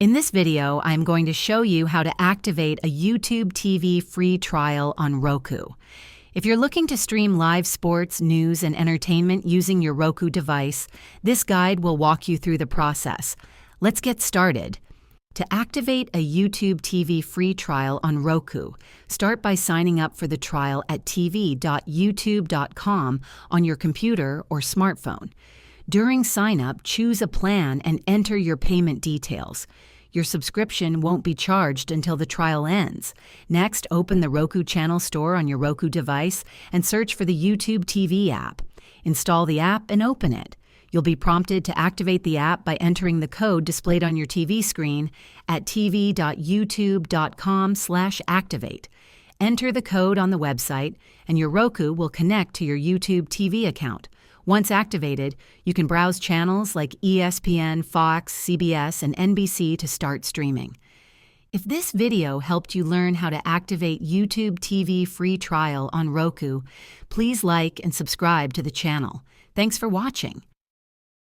In this video, I'm going to show you how to activate a YouTube TV free trial on Roku. If you're looking to stream live sports, news, and entertainment using your Roku device, this guide will walk you through the process. Let's get started. To activate a YouTube TV free trial on Roku, start by signing up for the trial at tv.youtube.com on your computer or smartphone. During sign-up, choose a plan and enter your payment details. Your subscription won't be charged until the trial ends. Next, open the Roku channel store on your Roku device and search for the YouTube TV app. Install the app and open it. You'll be prompted to activate the app by entering the code displayed on your TV screen at tv.youtube.com/activate. Enter the code on the website, and your Roku will connect to your YouTube TV account. Once activated, you can browse channels like ESPN, Fox, CBS, and NBC to start streaming. If this video helped you learn how to activate YouTube TV free trial on Roku, please like and subscribe to the channel. Thanks for watching.